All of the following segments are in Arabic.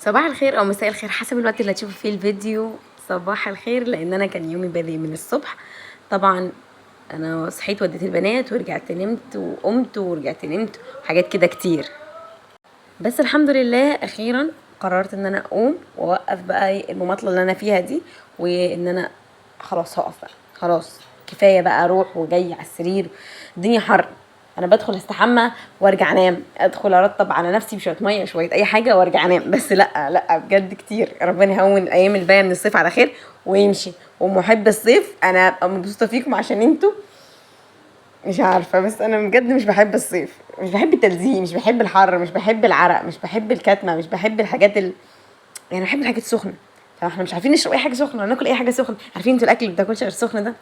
صباح الخير او مساء الخير حسب الوقت اللي هتشوفوا فيه الفيديو. صباح الخير لان انا كان يومي بادئ من الصبح. طبعا انا صحيت وديت البنات ورجعت نمت وقمت ورجعت نمت وحاجات كده كتير. بس الحمد لله اخيرا قررت ان انا اقوم واوقف بقى المماطله اللي انا فيها دي، وان انا خلاص هقف بقى. خلاص كفايه بقى اروح وجاي على السرير. الدنيا حر. انا بدخل استحمى وارجع انام، ادخل ارطب على نفسي بشويه ميه شويه اي حاجه وارجع انام. بس لا لا بجد كتير. ربنا يهون الايام الباقيه من الصيف على خير ويمشي. ومحب الصيف انا ابقى مبسوطه فيكم عشان انتوا مش عارفة، بس أنا بجد مش بحب الصيف، مش بحب التلزيق، مش بحب الحر، مش بحب العرق، مش بحب الكتمة، مش بحب الحاجات يعني بحب الحاجات السخنة. فاحنا مش عارفين نشرب أي حاجة سخنة ولا ناكل أي حاجة سخنة. عارفين انتوا الأكل اللي بتاكلش غير سخن ده؟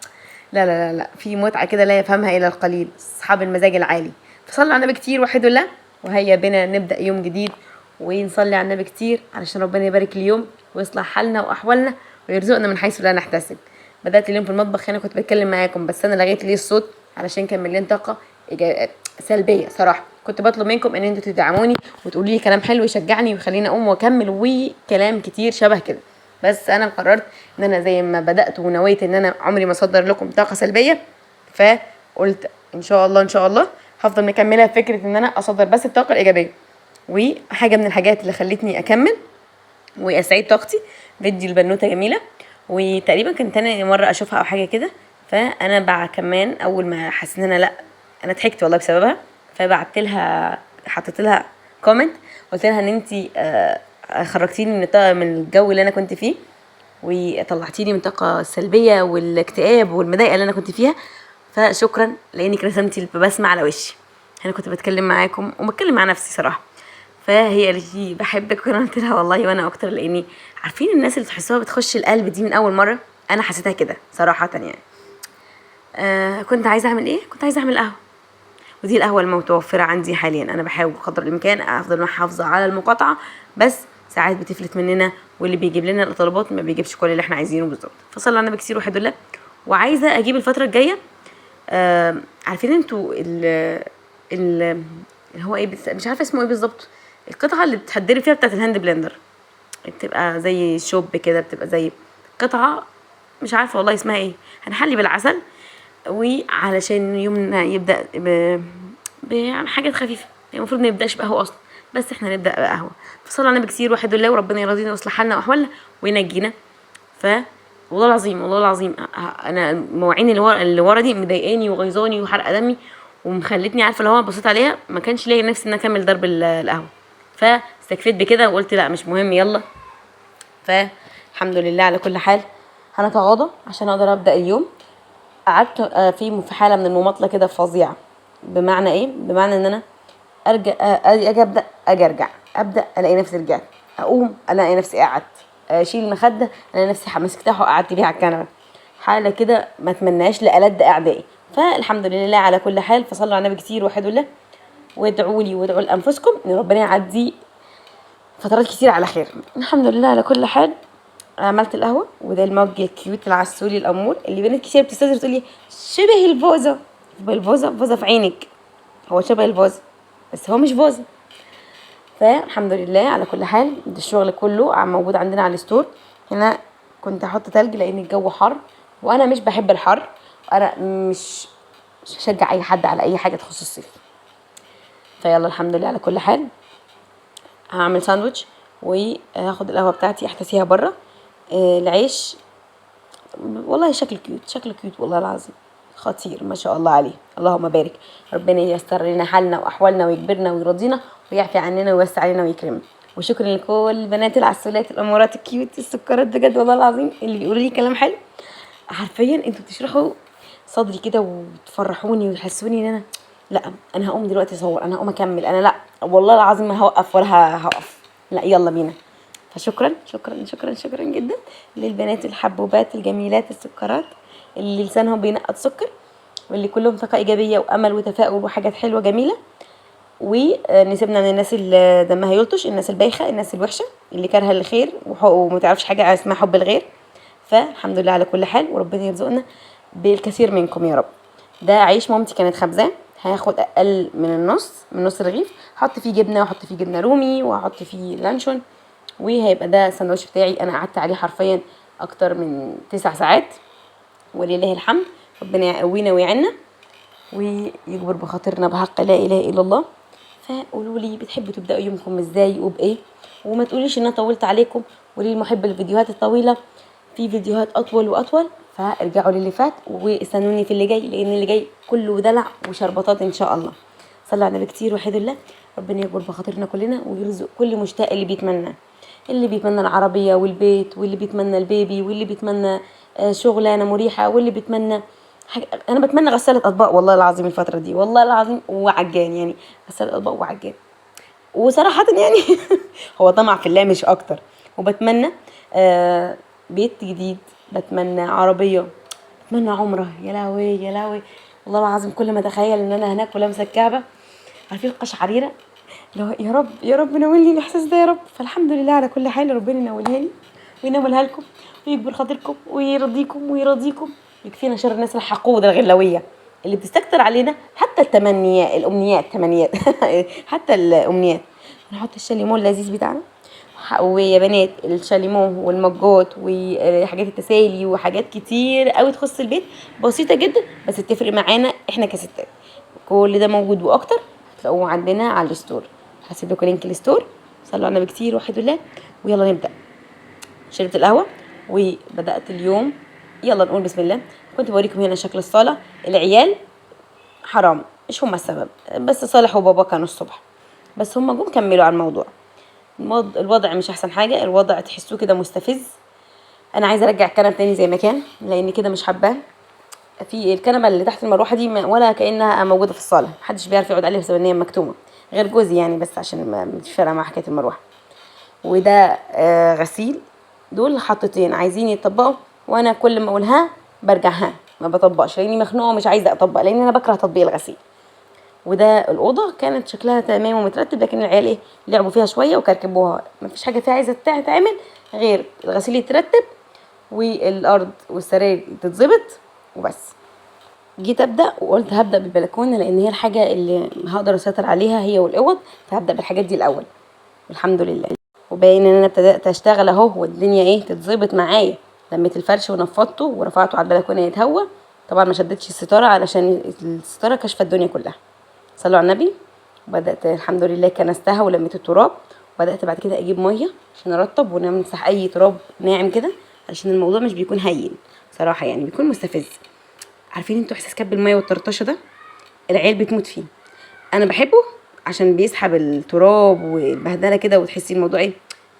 لا لا لا لا، في متعة كده لا يفهمها إلا القليل، أصحاب المزاج العالي. فصلوا على النبي كتير، وحدوا الله. وهيا بنا نبدأ يوم جديد، ونصلي على النبي كتير علشان ربنا يبارك اليوم ويصلح حالنا وأحوالنا ويرزقنا من حيث لا نحتسب. بدأت اليوم في المطبخ هنا كنت بتكلم معاكم، بس أنا لغيت ليه الصوت علشان كان مليان طاقة سلبية صراحة. كنت بطلب منكم ان انتوا تدعموني وتقولوا لي كلام حلو يشجعني ويخليني اقوم واكمل وكلام كتير شبه كده. بس انا قررت ان انا زي ما بدأت ونويت ان انا عمري ما اصدر لكم طاقة سلبية، فقلت ان شاء الله ان شاء الله هفضل مكملة فكرة ان انا اصدر بس الطاقة الايجابية. وحاجة من الحاجات اللي خلتني اكمل واستعيد طاقتي فيديو البنوته جميله، وتقريبا كان تاني مره اشوفها او حاجه كده. فانا بقى كمان اول ما حسيت ان انا لا، انا ضحكت والله بسببها. فبعت لها، حطيت لها كومنت، قلت لها ان انت خرجتيني من الجو اللي انا كنت فيه، وطلعتيني من الطاقه السلبيه والاكتئاب والمضايقه اللي انا كنت فيها. فشكرا لانك رسمتي البسمه على وشي. انا كنت بتكلم معاكم وبتكلم مع نفسي صراحه. فهي قالت لي بحبك، وانا قلت لها والله وانا اكتر، لاني عارفين الناس اللي تحسوها بتخش القلب دي من اول مره. انا حسيتها كده صراحه يعني. كنت عايزه اعمل ايه؟ كنت عايزه اعمل قهوه، ودي القهوه المتوفره عندي حاليا. انا بحاول قدر الامكان افضل محافظه على المقاطعه، بس ساعات بتفلت مننا، واللي بيجيب لنا الطلبات ما بيجيبش كل اللي احنا عايزينه بالظبط. فصلى على النبي كتير وحد الله. وعايزه اجيب الفتره الجايه. عارفين انتوا ال اللي هو ايه مش عارفه اسمه ايه بالظبط، القطعه اللي بتحضري فيها بتاعه الهاند بلندر، بتبقى زي شوب كده، بتبقى زي قطعه مش عارفه والله اسمها ايه. هنحلي بالعسل، وعلشان يومنا يبدا يعني حاجات خفيفه. المفروض ما نبداش بقهوه اصلا، بس احنا نبدا بقهوه. فصلى على النبي كتير وحد الله، وربنا يرضينا ويصلح حالنا واحوالنا وينجينا. ف والله العظيم والله العظيم انا المواعين اللي ورا دي مضايقاني وغيظاني وحرقه دمي، ومخلتني عارفه اللي هو بصيت عليها ما كانش ليا نفسي ان أنا اكمل ضرب القهوه. فاستكفيت بكده وقلت لا مش مهم يلا. فالحمد لله على كل حال. هنتغاضى عشان اقدر ابدا اليوم. قعدت في حاله من المماطله كده فظيعه. بمعنى ايه؟ بمعنى ان انا ارجع، اجي ابدا، اجي ارجع، ابدا الاقي نفسي رجعت، اقوم الاقي نفسي قعدت، اشيل المخده الاقي نفسي مسكتها وقعدت بيها على الكنبه. حاله كده ما اتمناش لألد اعدائي. فالحمد لله على كل حال. فصلوا على النبي كتير وحدوا الله، وادعوا لي وادعوا لانفسكم ان ربنا يعدي فترات كتير على خير. الحمد لله على كل حال. عملت القهوه، وده المج الكيوت العسولي الامور اللي بنات كتير بتستظهر تقول لي شبه الفوزه. الفوزه في عينك، هو شبه الفوزه بس هو مش فوزه. فالحمد لله على كل حال. ده الشغل كله موجود عندنا على الستور هنا. كنت احط تلج لان الجو حر، وانا مش بحب الحر. انا مش هشجع اي حد على اي حاجه تخص الصيف. فيلا الحمد لله على كل حال. هعمل ساندوتش وهاخد القهوه بتاعتي احتسيها بره. العيش والله شكله كيوت، شكله كيوت والله العظيم، خطير ما شاء الله عليه. اللهم بارك. ربنا ييسر لنا حالنا واحوالنا ويكبرنا ويرضينا ويعفي عننا ويوسع علينا ويكرمنا. وشكرا لكل البنات العسولات الامورات الكيوت السكرات بجد والله العظيم اللي بيقولوا لي كلام حلو. حرفيا انتوا بتشرحوا صدري كده وتفرحوني وتحسوني ان انا لا، انا هقوم دلوقتي اصور، انا هقوم اكمل، انا لا والله العظيم ما هوقف ولا هقف. لا يلا بينا. فشكرا شكرا شكرا شكرا جدا للبنات الحبوبات الجميلات السكرات اللي لسانهم بينقط سكر، واللي كلهم طاقه ايجابيه وامل وتفاؤل وحاجات حلوه جميله. ونسيبنا من الناس اللي دمها يلطش، الناس البايخه، الناس الوحشه اللي كارهه الخير وما تعرفش حاجه اسمها حب الغير. فالحمد لله على كل حال، وربنا يرزقنا بالكثير منكم يا رب. ده عيش مامتي كانت خبزاه، هاخد اقل من النص، من نص رغيف، احط فيه جبنه واحط فيه جبنه رومي واحط فيه لانشون وهيبقى ده الساندوتش بتاعي. انا قعدت عليه حرفيا اكتر من 9 ساعات، ولله الحمد. ربنا يقوينا ويعنا ويجبر بخاطرنا بحق لا اله الا الله. فقولوا لي بتحبوا تبداوا يومكم ازاي وبايه، وما تقوليش ان انا طولت عليكم. وللمحب الفيديوهات الطويله في فيديوهات اطول واطول، فارجعوا للي فات واستنوني في اللي جاي، لان اللي جاي كله دلع وشربطات ان شاء الله. صلوا على النبي كتير، وحيد الله. ربنا يكبر بخاطرنا كلنا ويرزق كل مشتاق اللي بيتمنى، اللي بيتمنى العربيه والبيت، واللي بيتمنى البيبي، واللي بيتمنى شغلانه مريحه، واللي بيتمنى انا بتمنى غساله اطباق والله العظيم الفتره دي، والله العظيم، وعجان يعني، غساله اطباق وعجان. وصراحه يعني هو طمع في الله مش اكتر. وبتمنى بيت جديد، بتمنى عربيه، بتمنى عمره. يا لهوي يا لهوي، والله العظيم كل ما اتخيل ان انا هناك ولامسه الكعبه، عارفين القشعريره، لو يا رب يا رب نولي الاحساس ده يا رب. فالحمد لله على كل حال، ربنا ينولها لي وينولها لكم ويكبر خاطركم ويرضيكم ويرضيكم. يكفينا شر الناس الحقودة الغلوية اللي بتستكتر علينا. حتى التمنيات، الامنيات، تمنيات حتى الامنيات. نحط الشاليمون اللذيذ بتاعنا، ويا بنات الشاليمون والمجات وحاجات التسالي وحاجات كتير قوي تخص البيت، بسيطه جدا بس تفرق معانا احنا كستات. كل ده موجود واكتر هتلاقوه عندنا على الستور. هسيب لكم لينك الستور. صلوا على النبي كتير، وحدوا الله، ويلا نبدا. شربت القهوه وبدات اليوم، يلا نقول بسم الله. كنت بوريكم هنا شكل الصاله. العيال حرام مش هما السبب، بس صالح وبابا كانوا الصبح، بس هما جم كملوا على الموضوع. الوضع مش احسن حاجه، الوضع تحسوه كده مستفز. انا عايزه ارجع الكنبه تاني زي ما كان، لان كده مش حباه. في الكنبه اللي تحت المروحه دي ولا كانها موجوده في الصاله، محدش بيعرف يقعد عليها بسبب ان هي مكتومه، غير جوزي يعني، بس عشان مش فارقه مع حكايه المروحه. وده غسيل. دول حطتين عايزين يطبقوا، وانا كل ما اقولها برجع ما بطبقش، لاني مخنوقه ومش عايزه اطبق، لان انا بكره تطبيق الغسيل. وده الاوضه كانت شكلها تمام ومترتب، لكن العيال لعبوا فيها شويه وكركبوها، مفيش حاجه فيها عايزه تعمل غير الغسيل يترتب والارض والسراير تتظبط وبس. جيت ابدا وقلت هبدا بالبلكونه، لان هي الحاجه اللي هقدر اسيطر عليها هي والاوض، فهبدا بالحاجات دي الاول والحمد لله. وباين ان انا ابتدات اشتغل اهو، والدنيا تتظبط معايا. لميت الفرش ونفضته ورفعته على البلكونه يتهوى. طبعا ما شدتش الستاره علشان الستاره كشفت الدنيا كلها. صلوا على النبي. وبدات الحمد لله كنستها ولميت التراب، وبدات بعد كده اجيب ميه عشان ارطب ونمسح اي تراب ناعم كده، عشان الموضوع مش بيكون هين صراحه، يعني بيكون مستفز. عارفين انتوا احساس كب الميه والطرطشه ده؟ العيال بتموت فيه. انا بحبه عشان بيسحب التراب والبهدله كده، وتحسي الموضوع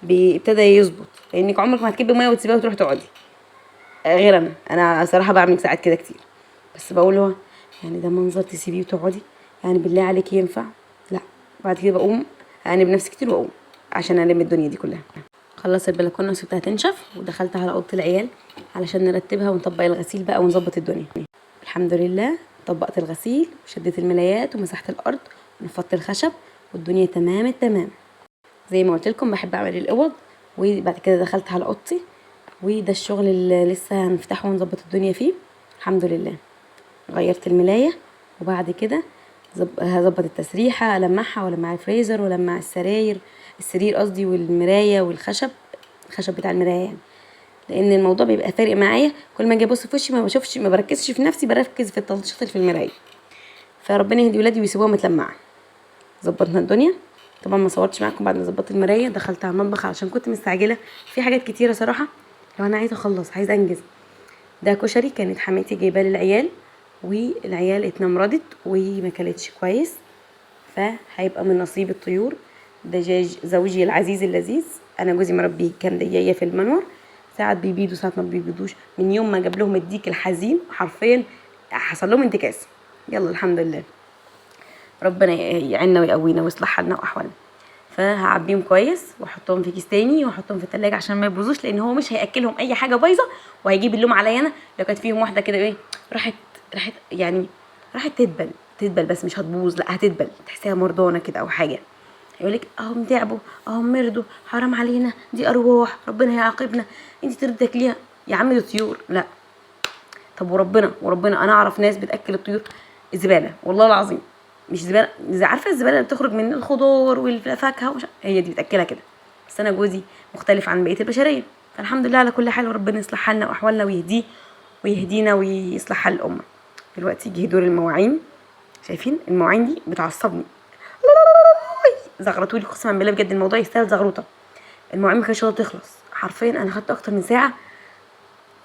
ابتدى يظبط، لانك عمرك ما هتكبي ميه وتسيبيها وتروحي تقعدي. غير انا صراحه بعمل ساعات كده كتير، بس بقول هو يعني ده منظر تسيبيه وتقعدي؟ يعني بالله عليك ينفع؟ لا. بعد كده بقوم انب نفسي كتير واقوم عشان الم الدنيا دي كلها. خلصت البلكونه وسبتها تنشف، ودخلت على اوضه العيال علشان نرتبها ونطبق الغسيل بقى ونظبط الدنيا. الحمد لله طبقت الغسيل وشديت الملايات ومسحت الارض ونفضت الخشب، والدنيا تمام التمام. زي ما قلت لكم بحب اعمل الاوض. وبعد كده دخلت على اوضتي، وده الشغل اللي لسه هنفتحه ونظبط الدنيا فيه. الحمد لله غيرت الملايه، وبعد كده هظبط التسريحه، المعها ولمع الفريزر ولمع السرير قصدي، والمرايه والخشب، الخشب بتاع المرايه يعني، لان الموضوع بيبقى فارق معايا. كل ما اجي ابص في وشي ما بشوفش، ما بركزش في نفسي، بركز في التلطيشات اللي في المرايه. فربنا يهدي ولادي ويسيبوها متلمعه. ظبطنا الدنيا. طبعا ما صورتش معاكم بعد ما ظبطت المرايه، دخلت على المطبخ علشان كنت مستعجله في حاجات كتيره صراحه، لو انا عايزه اخلص عايزه انجز. ده كشري كانت حماتي جايباه للعيال، والعيال اتنمرضت وما كلتش كويس، فهيبقى من نصيب الطيور. دجاج زوجي العزيز اللذيذ، انا جوزي مربيه، كان دجاجه في المنور، ساعات بيبيضوا ساعات ما بيبيضوش. من يوم ما جاب لهم الديك الحزين حرفيا حصل لهم انتكاس. يلا الحمد لله، ربنا يعيننا ويقوينا ويصلح حالنا واحوالنا. فهعبيهم كويس واحطهم في كيس تاني واحطهم في التلاجة عشان ما يبوظوش، لان هو مش هياكلهم اي حاجه بايظه، وهيجيب اللوم عليا انا لو كانت فيهم واحده كده راحت يعني راحت تدبل بس مش هتبوظ، لا هتدبل تحسيها مرضانه كده او حاجه. يقولك اهم تعبوا اهم مرضوا، حرام علينا، دي ارواح ربنا هيعاقبنا، انت ترضي تاكليها؟ يا عم دي طيور. لا طب وربنا انا اعرف ناس بتاكل الطيور الزباله، والله العظيم مش زباله، عارفه الزباله اللي بتخرج من الخضار والفاكهه هي دي بتاكلها كده. بس انا جوزي مختلف عن بقيه البشريه، فالحمد لله على كل حال، وربنا يصلح حالنا واحوالنا ويهديه ويهدينا ويصلح حال الامه. دلوقتي جه دور المواعين. شايفين المواعين دي بتعصبني، زغرتولي قسما بالله بجد، الموضوع يستاهل زغروطه. المواعين ما كانتش راضيه تخلص، حرفيا انا خدت اكتر من ساعه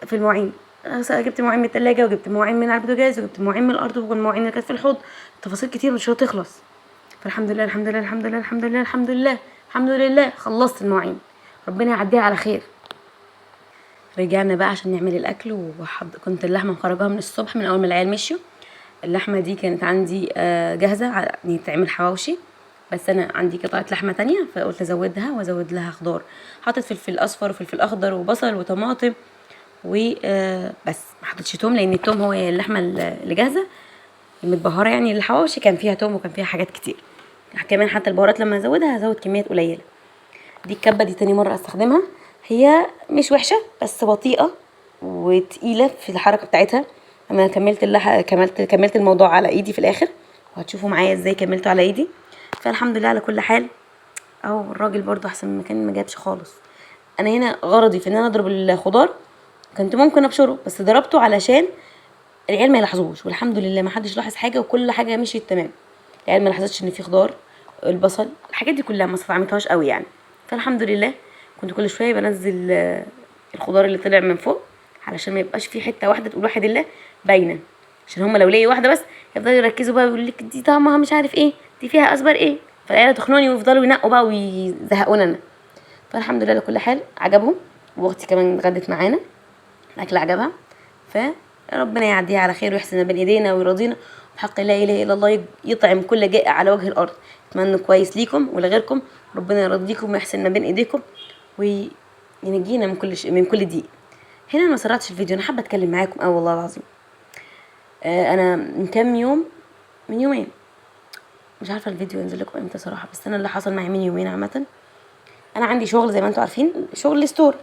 في المواعين. جبت مواعين من التلاجة، وجبت مواعين من على البوتاجاز، وجبت مواعين من الارض، والمواعين اللي كانت في الحوض، تفاصيل كتير مش راضيه تخلص. فالحمد لله الحمد لله الحمد لله الحمد لله الحمد لله الحمد لله خلصت المواعين، ربنا يعديها على خير. رجعنا بقى عشان نعمل الاكل، كنت اللحمه مخرجاها من الصبح من اول ما العيال مشيوا. اللحمه دي كانت عندي جاهزه ان تعمل حواوشي، بس انا عندي قطعه لحمه تانية فقلت ازودها وازود لها خضار. حطيت فلفل اصفر وفلفل اخضر وبصل وطماطم وبس، ما حطيتش توم لان التوم هو اللحمه اللي جاهزه المتبهره يعني الحواوشي كان فيها توم وكان فيها حاجات كتير. كمان حتى البهارات لما ازودها هزود كميات قليله. دي الكبه دي تاني مره استخدمها، هي مش وحشه بس بطيئه وتقيله في الحركه بتاعتها. انا كملت الموضوع على ايدي في الاخر، وهتشوفوا معايا ازاي كملته على ايدي. فالحمد لله على كل حال. اهو الراجل برضو احسن من مكان ما جابش خالص. انا هنا غرضي في ان انا اضرب الخضار، كنت ممكن ابشره بس ضربته علشان العيال ما يلاحظوش، والحمد لله ما حدش لاحظ حاجه وكل حاجه مشيت تمام. العيال ما لاحظتش ان في خضار، البصل، الحاجات دي كلها ما استطعمتهاش قوي يعني. فالحمد لله كنت كل شويه بنزل الخضار اللي طلع من فوق علشان ما يبقاش في حته واحده تقول واحد الله باينه، عشان هم لو لقي واحده بس يفضلوا يركزوا بقى ويقول لك دي طعمها مش عارف ايه، دي فيها اصبر ايه، فالعيال تخنوني ويفضلوا ينقوا بقى ويزهقونا انا. فالحمد لله لكل حال عجبهم، واختي كمان اتغدت معانا الاكل عجبها. فربنا يعديها على خير ويحسن ما بين ايدينا ويرضينا بحق لا اله الا الله، يطعم كل جائع على وجه الارض. اتمنى كويس ليكم ولغيركم، ربنا يرضيكم ويحسن ما بين ايديكم وينجينا من كل ضيق. هنا ما سرعتش الفيديو، انا حابه اتكلم معاكم والله العظيم. انا من كام يوم، من يومين، مش عارفه الفيديو ينزل لكم امتى صراحه، بس انا اللي حصل معي من يومين عامه. انا عندي شغل زي ما انتم عارفين، شغل الستور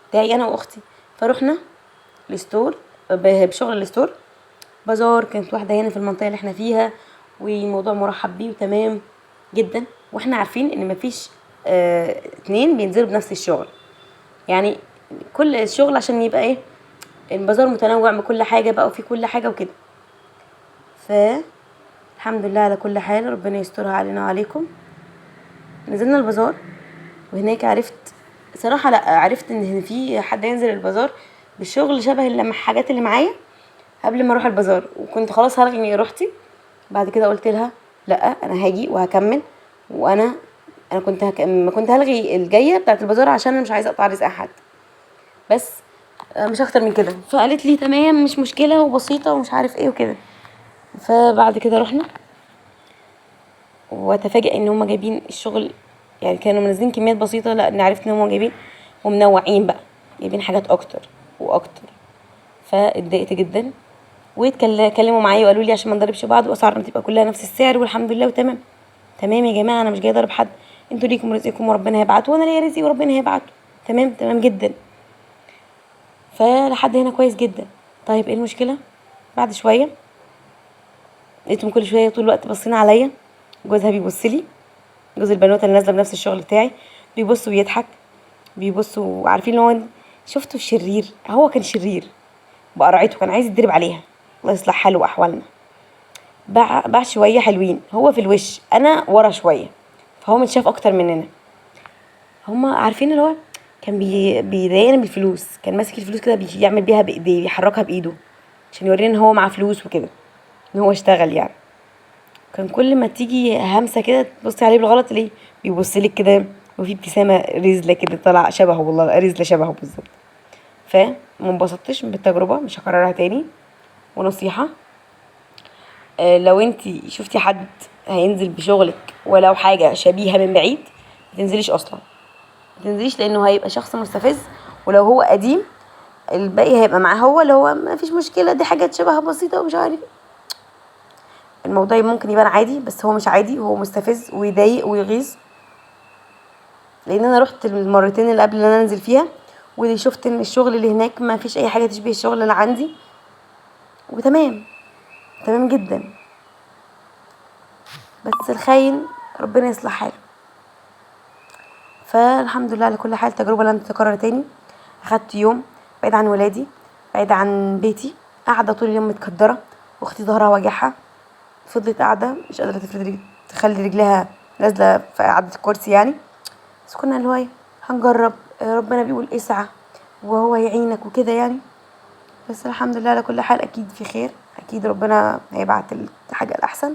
بتاعي انا واختي، فروحنا الستور بشغل الستور بازار. كانت واحده هنا في المنطقه اللي احنا فيها، والموضوع مرحب بيه وتمام جدا، واحنا عارفين ان مفيش اتنين بينزلوا بنفس الشغل، يعني كل الشغل عشان يبقى ايه، البازار متنوع بكل حاجه بقى وفي كل حاجه وكده. فالحمد لله على كل حال، ربنا يسترها علينا وعليكم. نزلنا البازار وهناك عرفت صراحه، لا عرفت ان في حد ينزل البازار بالشغل شبه الحاجات اللي معايا قبل ما اروح البازار، وكنت خلاص هلغي روحتي. بعد كده قلت لها لا انا هاجي وهكمل، وانا كنت هلغي الجايه بتاعه البازار عشان انا مش عايزه اقطع رزق حد، بس مش اكتر من كده. فقالت لي تمام مش مشكله وبسيطه ومش عارف ايه وكده. فبعد كده رحنا، وتفاجئ ان هم جايبين الشغل، يعني كانوا منزلين كميات بسيطه، لا انا عرفت ان هم جايبين ومنوعين بقى، جايبين حاجات اكتر واكتر. فاتضايقت جدا، واتكلموا معايا وقالوا لي عشان ما نضربش بعض واسعارنا تبقى كلها نفس السعر، والحمد لله وتمام. تمام يا جماعه، انا مش جايه اضرب حد، انتوا ليكم رزقكم وربنا هيبعته، وانا ليا رزقي وربنا هيبعته. تمام تمام جدا. فلحد هنا كويس جدا. طيب ايه المشكله؟ بعد شويه لقيتهم كل شويه طول الوقت باصين عليا، جوزها بيبص لي، جوز البنوته اللي نازله بنفس الشغل بتاعي بيبص ويضحك، بيبص وعارفين ان هو شفتوا الشرير، هو كان شرير بقرعته، كان عايز يتضرب عليها. الله يصلح حاله واحوالنا. باع شويه حلوين، هو في الوش انا ورا شويه، فهو متشاف اكتر مننا. هما عارفين اللي هو كان بيضايقنا بالفلوس، كان ماسك الفلوس كده بيعمل بيها بايديه، بيحركها بايده عشان يورينا ان هو معاه فلوس وكده، ان هو اشتغل يعني. كان كل ما تيجي همسه كده تبصي عليه بالغلط ليه بيبص لك كده، وفي ابتسامه رزله كده طالعه شبهه، والله رزله شبهه بالظبط. فما انبسطتش بالتجربه، مش هكررها تاني. ونصيحه، لو انتي شفتي حد هينزل بشغلك ولو حاجه شبيهه من بعيد، متنزليش اصلا، متنزليش، لانه هيبقى شخص مستفز. ولو هو قديم الباقي هيبقى معاه هو اللي هو ما فيش مشكله، دي حاجات شبهها بسيطه ومش عارف. الموضوع ممكن يبان عادي بس هو مش عادي، وهو مستفز ويضايق ويغيظ. لان انا رحت المرتين اللي قبل اللي انا انزل فيها، واللي شفت ان الشغل اللي هناك ما فيش اي حاجه تشبه الشغل اللي عندي، وتمام تمام جدا. بس الخاين ربنا يصلح حاله. فالحمد لله على كل حال، تجربة لن تتكرر تاني. اخدت يوم بعيد عن ولادي، بعيد عن بيتي، قاعدة طول اليوم متكدرة، واختي ظهرها واجعها، فضلت قاعدة مش قادرة تخلي رجلها نازلة في قعدة الكرسي يعني. بس كنا اللي هو ايه، هنجرب، ربنا بيقول اسعى وهو يعينك وكده يعني. بس الحمد لله على كل حال، اكيد في خير، اكيد ربنا هيبعت الحاجة الاحسن.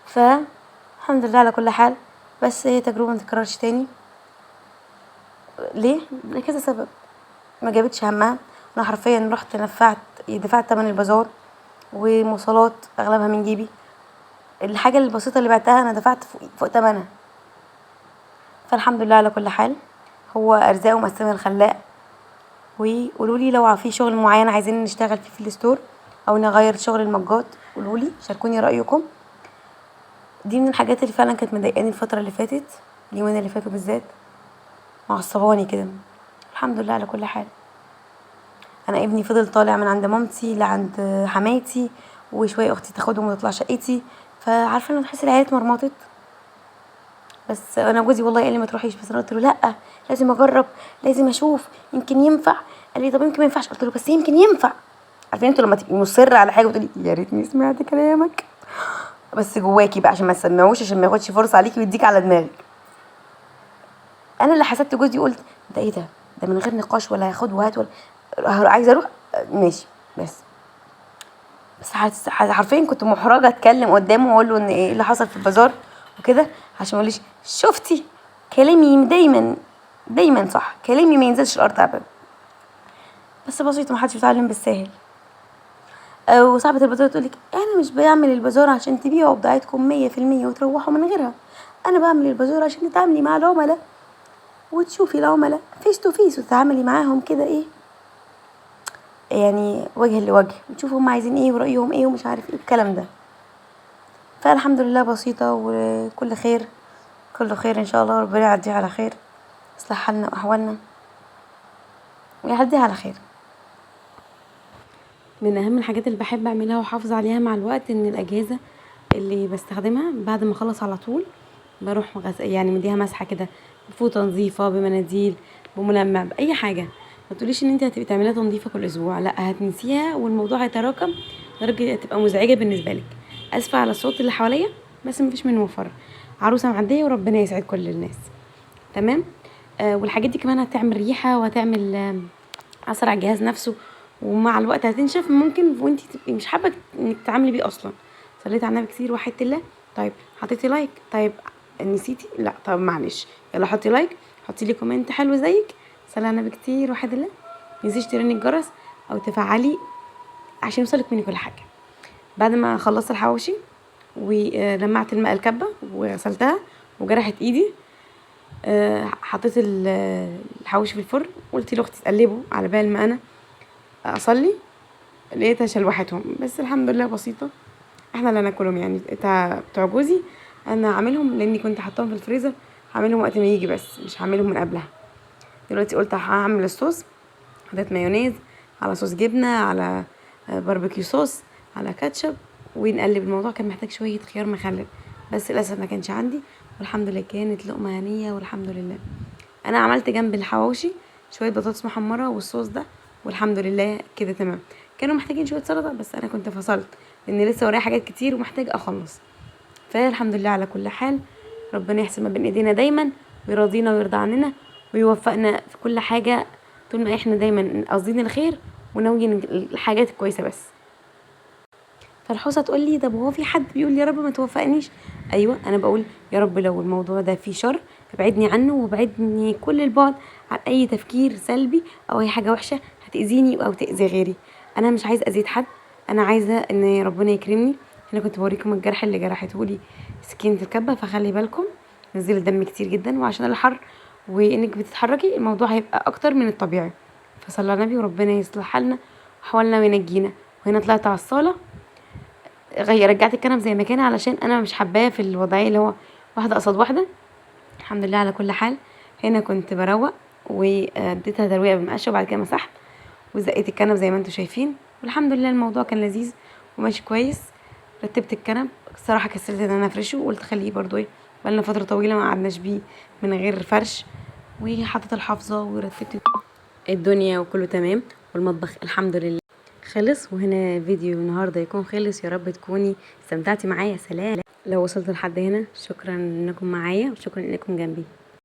فالحمد لله على كل حال. بس هي تجربة متكررش تاني. ليه؟ لكذا سبب. ما جابتش همها. انا حرفيا رحت دفعت تمن البازار ومواصلات اغلبها من جيبي. الحاجة البسيطة اللي بعتها انا دفعت فوق تمنها. فالحمد لله على كل حال، هو ارزاق ومقسمها الخلاق. وقولولي لو في شغل معين عايزين نشتغل فيه في الستور، او نغير شغل المجات، قولولي، شاركوني رأيكم. دي من الحاجات اللي فعلا كانت مضايقاني الفترة اللي فاتت، اليومين اللي فاتوا بالذات، معصباني كده. الحمد لله على كل حال. انا ابني فضل طالع من عند مامتي لعند حماتي، وشويه اختي تاخده وتطلع شقتي. فعارفه لما تحسي العيال اتمرمطت. بس انا جوزي والله قال لي ما تروحيش، بس انا قلت له لا، لازم اجرب، لازم اشوف، يمكن ينفع. قال لي طب يمكن ما ينفعش، قلت له بس يمكن ينفع. عارفين انتوا لما تبقي مصره على حاجه وتقولي يا ريتني سمعت كلامك، بس جواكي بقى عشان ما تسمعوش، عشان ما ياخدش فرصه عليكي ويديك على دماغك. انا اللي حسدت جوزي، قلت ده ايه ده من غير نقاش ولا هاخد وهات ولا عايزه اروح، ماشي. بس حرفيا كنت محرجه اتكلم قدامه واقول له ان ايه اللي حصل في البازار وكده، عشان ما يقوليش شفتي كلامي دايما صح، كلامي ما ينزلش الارض ابدا. بس بسيطه، محدش بيتعلم بالساهل. وصاحبه البازار تقولك انا مش بعمل البازار عشان تبيعوا بضاعتكم 100% وتروحوا من غيرها، انا بعمل البازار عشان تتعاملي مع العملاء وتشوفي العملاء فيس تو فيس وتتعاملي معاهم كده ايه يعني، وجه لوجه، وتشوفوا هم عايزين ايه ورأيهم ايه ومش عارف ايه الكلام ده. فالحمد لله بسيطة وكل خير، كله خير ان شاء الله، ربنا يعديها على خير، يصلح حالنا واحوالنا ويعديها على خير. من اهم الحاجات اللي بحب اعملها واحافظ عليها مع الوقت، ان الاجهزه اللي بستخدمها بعد ما اخلص على طول بروح يعني مديها مسحه كده، بفوطه نظيفه، بمناديل، بملمع، باي حاجه. ما تقوليش ان انت هتبقي تعمليها تنظيفه كل اسبوع، لا، هتنسيها والموضوع هيتراكم لدرجه هتبقى مزعجه بالنسبه لك. اسفه على الصوت اللي حواليا، بس مفيش منه مفر، عروسه معديه وربنا يسعد كل الناس. تمام. والحاجات دي كمان هتعمل ريحه وهتعمل اثر على الجهاز نفسه، ومع الوقت هتنشف، ممكن وانت تبقي مش حابه انك تتعاملي بيه اصلا. صليت على النبي كتير، وحدت الله، طيب حطيتي لايك، طيب نسيتي، لا طب معلش، يلا حطي لايك، حطي لي كومنت حلو زيك، صلي على النبي كتير، وحد الله، متنسيش ترني الجرس او تفعلي عشان يوصلك مني كل حاجه. بعد ما خلصت الحواوشي ولمعت الماء الكبه وغسلتها وجرحت ايدي، حطيت الحواوشي في الفرن، قلت لاختي تقلبه على بال ما انا اصلي، لقيتها شلوحتهم. بس الحمد لله بسيطه، احنا اللي هناكلهم يعني، بتوع جوزي انا عاملهم لاني كنت حطاهم في الفريزر، هعملهم وقت ما يجي بس مش هعملهم من قبلها. دلوقتي قلت هعمل الصوص، حطيت مايونيز على صوص جبنه على باربيكيو صوص على كاتشب، ونقلب. الموضوع كان محتاج شويه خيار مخلل، بس للاسف ما كانش عندي، والحمد لله كانت لقمه هنيه والحمد لله. انا عملت جنب الحواوشي شويه بطاطس محمره والصوص ده، والحمد لله كده تمام. كانوا محتاجين شويه سلطه بس انا كنت فصلت لان لسه ورايا حاجات كتير ومحتاج اخلص. فالحمد لله على كل حال، ربنا يحسن ما بين ايدينا دايما، ويرضينا ويرضى عننا ويوفقنا في كل حاجه، طول ما احنا دايما قاصدين الخير وناويين الحاجات الكويسه بس. فالحوسه تقول لي طب هو في حد بيقول يا رب ما توفقنيش؟ ايوه، انا بقول يا رب لو الموضوع ده فيه شر ابعدني عنه، وابعدني كل البعد عن اي تفكير سلبي او اي حاجه وحشه هتاذيني او تاذي غيري. انا مش عايزه اذيت حد، انا عايزه ان ربنا يكرمني. انا كنت بوريكم الجرح اللي جرحته لي سكينه الكبه، فخلي بالكم، نزل الدم كتير جدا، وعشان الحر وانك بتتحركي الموضوع هيبقى اكتر من الطبيعي. فصلى على النبي وربنا يصلح حالنا وحوالنا وينجينا. وهنا طلعت على الصاله، رجعت الكنب زي ما كان علشان انا مش حباه في الوضعيه اللي هو واحده قصاد واحده. الحمد لله على كل حال. هنا كنت بروق واديتها ترويقه بالمقشه، وبعد كده مسحت وزقيت الكنب زي ما انتم شايفين، والحمد لله الموضوع كان لذيذ وماشي كويس. رتبت الكنب، الصراحه كسلت ان انا افرشه، وقلت خليه برضو ايه، بقالنا فتره طويله ما قعدناش بيه من غير فرش، وحطيت الحافظه ورتبت الدنيا وكله تمام، والمطبخ الحمد لله خلص. وهنا فيديو النهارده يكون خلص. يا رب تكوني استمتعتي معايا. سلام. لو وصلت لحد هنا شكرا انكم معايا، وشكرا انكم جنبي.